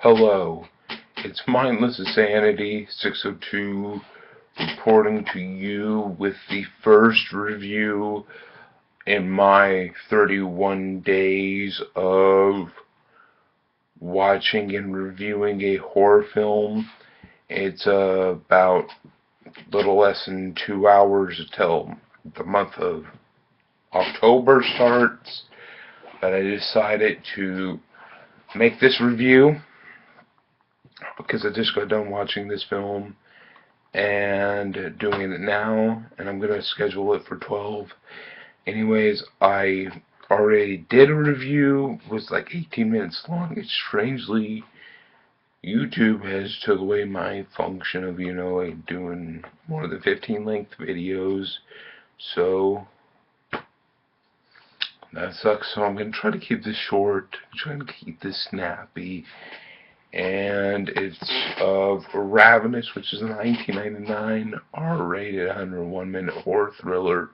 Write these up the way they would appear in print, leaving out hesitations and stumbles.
Hello, it's Mindless Insanity 602 reporting to you with the first review in my 31 days of watching and reviewing a horror film. It's about a little less than 2 hours until the month of October starts, but I decided to make this review because I just got done watching this film and doing it now, and I'm going to schedule it for 12. Anyways, I already did a review. It was like 18 minutes long. It's strangely, YouTube has took away my function of, like doing more than 15 length videos. So that sucks. So I'm going to try to keep this short, trying to keep this snappy. And it's of Ravenous, which is a 1999 R-rated 101-minute horror thriller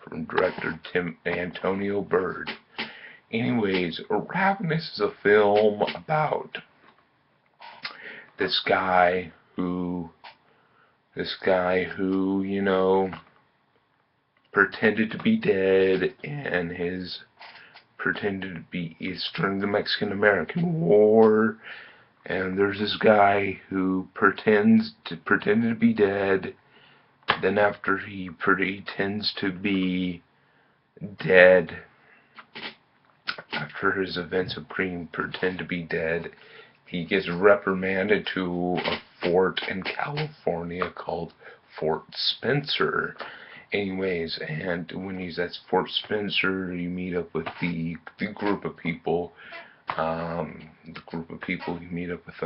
from director Antonio Bird. Anyways, Ravenous is a film about this guy who, pretended to be dead, and is during the Mexican-American War. And there's this guy who pretended to be dead. Then after he pretends to be dead, after his events of pretend to be dead, he gets reprimanded to a fort in California called Fort Spencer. Anyways, and when he's at Fort Spencer, you meet up with the group of people. You meet up with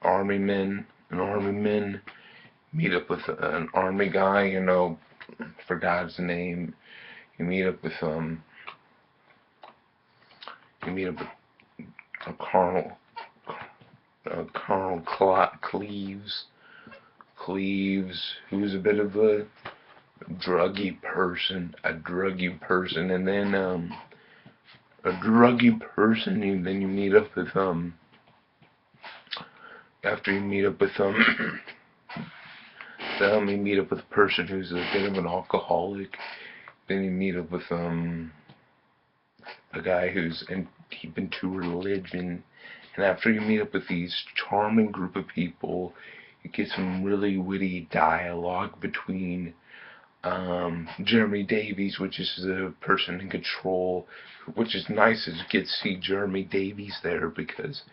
army men. Meet up with an army guy, forgot his name. You meet up with a Colonel Cleves, who's a bit of a druggy person, and then then you meet up with after you meet up with then you meet up with a person who's a bit of an alcoholic. Then you meet up with a guy who's deep into religion, and after you meet up with these charming group of people, you get some really witty dialogue between Jeremy Davies, which is the person in control, which is nice as you get to see Jeremy Davies there, because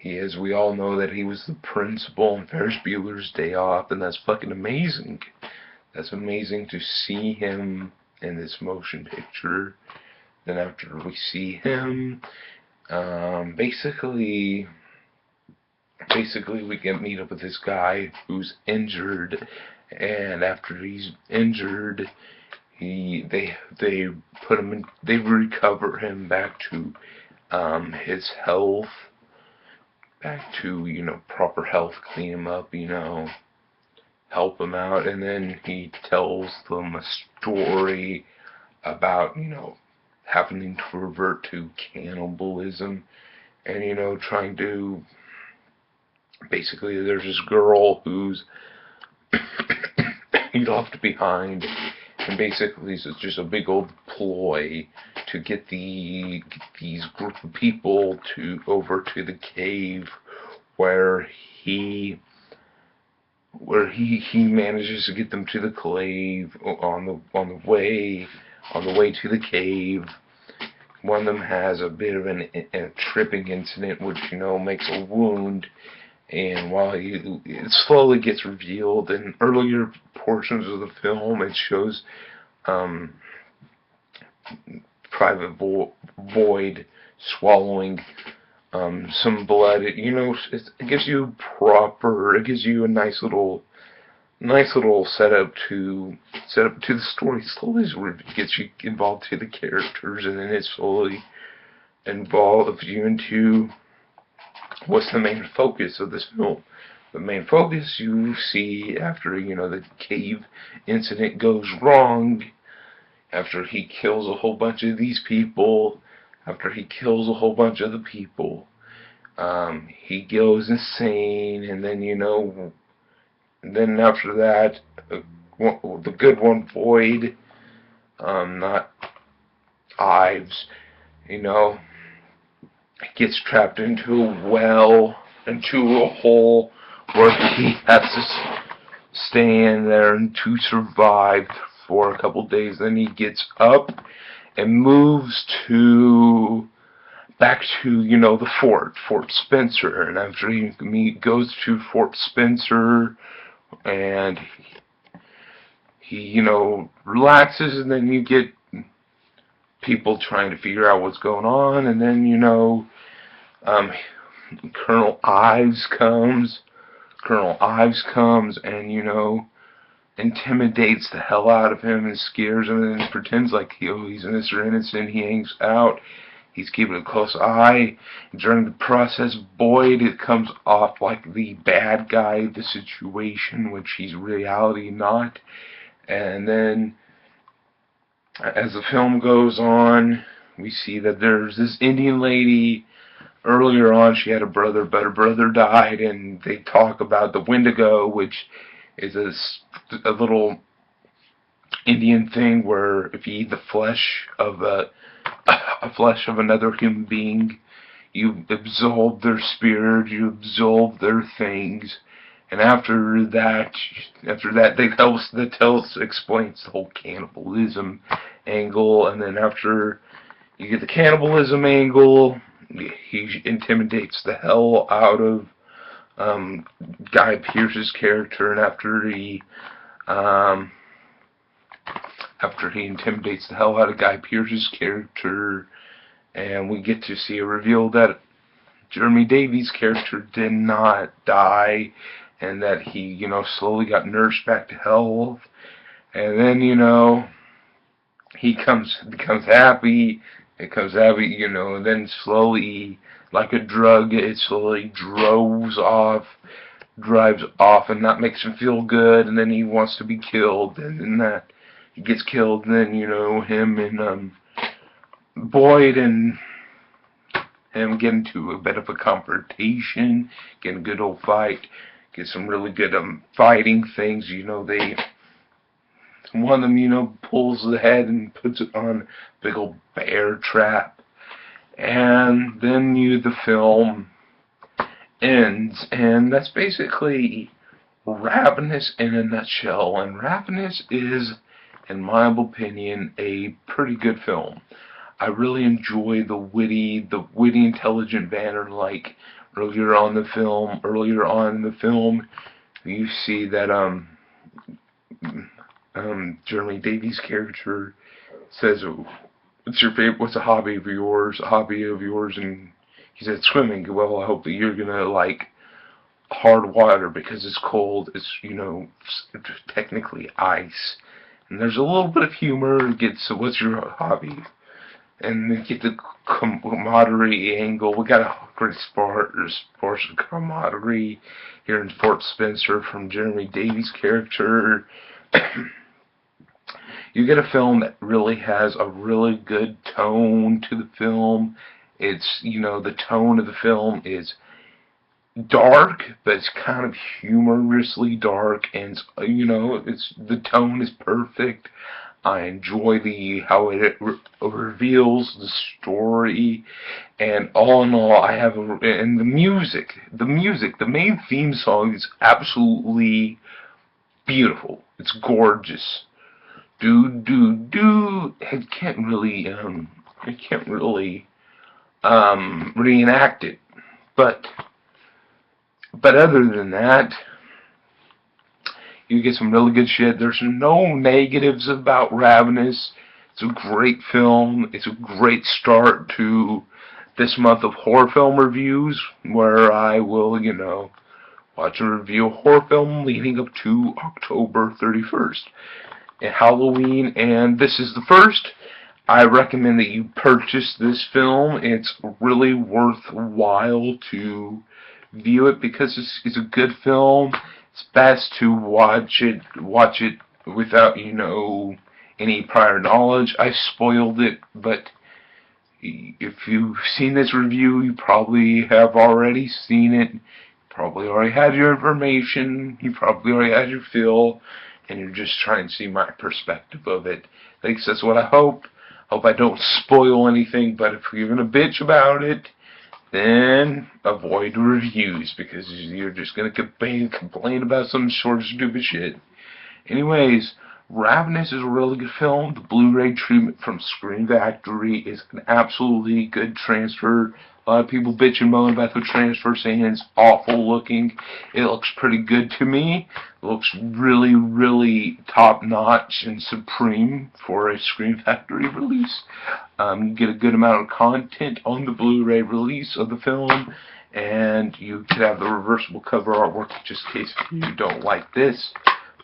we all know that he was the principal in Ferris Bueller's Day Off, and that's fucking amazing. That's amazing to see him in this motion picture. Then after we see him, basically we get meet up with this guy who's injured. And after he's injured, they recover him back to his health, back to proper health, clean him up, help him out, and then he tells them a story about having to revert to cannibalism, and trying to basically, there's this girl who's left behind, and basically it's just a big old ploy to get these group of people over to the cave where he manages to get them to the cave. On the way to the cave, one of them has a bit of a tripping incident, which makes a wound. And while it slowly gets revealed in earlier portions of the film, it shows Private Void swallowing some blood. It gives you a nice little setup to the story. Slowly gets you involved to the characters, and then it slowly involves you into what's the main focus of this film. The main focus you see after, the cave incident goes wrong, after he kills a whole bunch of these people, after he kills a whole bunch of the people, he goes insane, and then, and then after that, the good one, Void, not Ives, you know, gets trapped into a well, into a hole, where he has to stay in there and to survive for a couple days. Then he gets up and moves back to, the Fort Spencer. And after he goes to Fort Spencer, and he relaxes, and then you get people trying to figure out what's going on, and then, Colonel Ives comes. And, intimidates the hell out of him and scares him, and pretends like he's Mr. Innocent. He hangs out. He's keeping a close eye. During the process, Boyd, it comes off like the bad guy of the situation, which he's reality not. And then, as the film goes on, we see that there's this Indian lady. Earlier on, she had a brother, but her brother died, and they talk about the Wendigo, which is a little Indian thing where if you eat the flesh of another human being, you absolve their spirit, you absolve their things, and after that, explains the whole cannibalism angle, and then after you get the cannibalism angle, he intimidates the hell out of Guy Pearce's character, and after he intimidates the hell out of Guy Pearce's character, and we get to see a reveal that Jeremy Davies' character did not die, and that he, slowly got nursed back to health, and then, he becomes happy, and then slowly, like a drug, it slowly drives off, and that makes him feel good, and then he wants to be killed, and then that he gets killed, and then, him and Boyd and him get into a bit of a confrontation, get a good old fight, get some really good fighting things. One of them, pulls the head and puts it on a big old bear trap. And then the film ends. And that's basically Ravenous in a nutshell. And Ravenous is, in my opinion, a pretty good film. I really enjoy the witty, intelligent banner. Like earlier on in the film, you see that Jeremy Davies' character says, "What's a hobby of yours?" And he said, "Swimming." Well, I hope that you're gonna like hard water because it's cold. It's technically ice. And there's a little bit of humor. So what's your hobby? And then get the camaraderie angle. We got a great sports camaraderie here in Fort Spencer from Jeremy Davies' character. You get a film that really has a really good tone to the film. It's, the tone of the film is dark, but it's kind of humorously dark, and, the tone is perfect. I enjoy how it reveals the story, and all in all, and the music, the main theme song is absolutely beautiful. It's gorgeous. I can't really reenact it, but other than that, you get some really good shit. There's no negatives about Ravenous. It's a great film. It's a great start to this month of horror film reviews, where I will, watch a review of horror film leading up to October 31st. And Halloween, and this is the first. I recommend that you purchase this film. It's really worthwhile to view it because it's a good film. It's best to watch it without, any prior knowledge. I spoiled it, but if you've seen this review, you probably have already seen it. You probably already had your information. You probably already had your fill, and you're just trying to see my perspective of it. At least that's what I hope. Hope I don't spoil anything, but if you're gonna bitch about it, then avoid reviews, because you're just gonna complain about some sort of stupid shit. Anyways, Ravenous is a really good film. The Blu-ray treatment from Screen Factory is an absolutely good transfer. A lot of people bitch and moan about the transfer, saying it's awful looking. It looks pretty good to me. It looks really, really top-notch and supreme for a Screen Factory release. You get a good amount of content on the Blu-ray release of the film, and you could have the reversible cover artwork just in case you don't like this.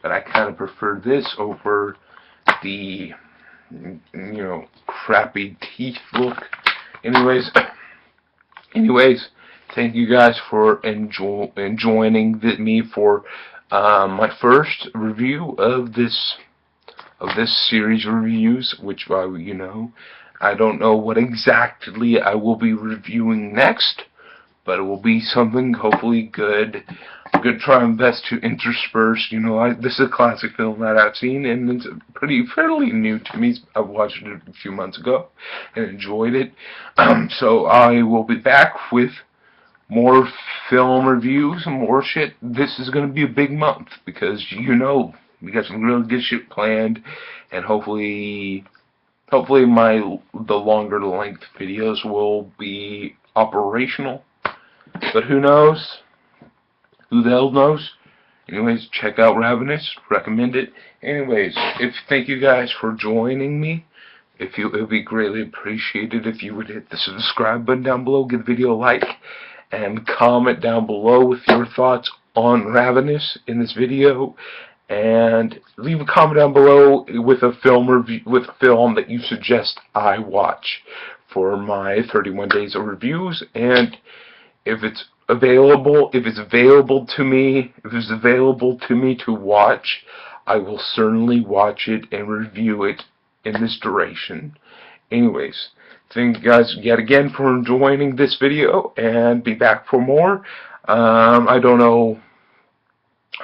But I kind of prefer this over the, crappy teeth look. Anyways, thank you guys for joining me for my first review of this series of reviews, which, I don't know what exactly I will be reviewing next, but it will be something hopefully good. I'm going to try my best to intersperse, this is a classic film that I've seen, and it's fairly new to me. I watched it a few months ago and enjoyed it. So I will be back with more film reviews and more shit. This is going to be a big month because, we got some really good shit planned, and hopefully the longer length videos will be operational. But who knows? Who the hell knows? Anyways, check out Ravenous. Recommend it. Anyways, thank you guys for joining me. It would be greatly appreciated if you would hit the subscribe button down below, give the video a like, and comment down below with your thoughts on Ravenous in this video. And leave a comment down below with a film review, with a film that you suggest I watch for my 31 days of reviews. And if it's available to me to watch, I will certainly watch it and review it in this duration. Anyways, thank you guys yet again for joining this video, and be back for more. I don't know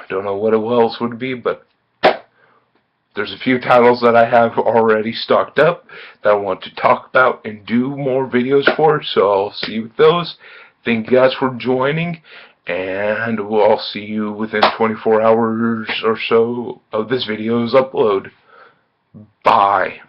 what else would be, but there's a few titles that I have already stocked up that I want to talk about and do more videos for, so I'll see you with those. Thank you guys for joining, and I'll see you within 24 hours or so of this video's upload. Bye.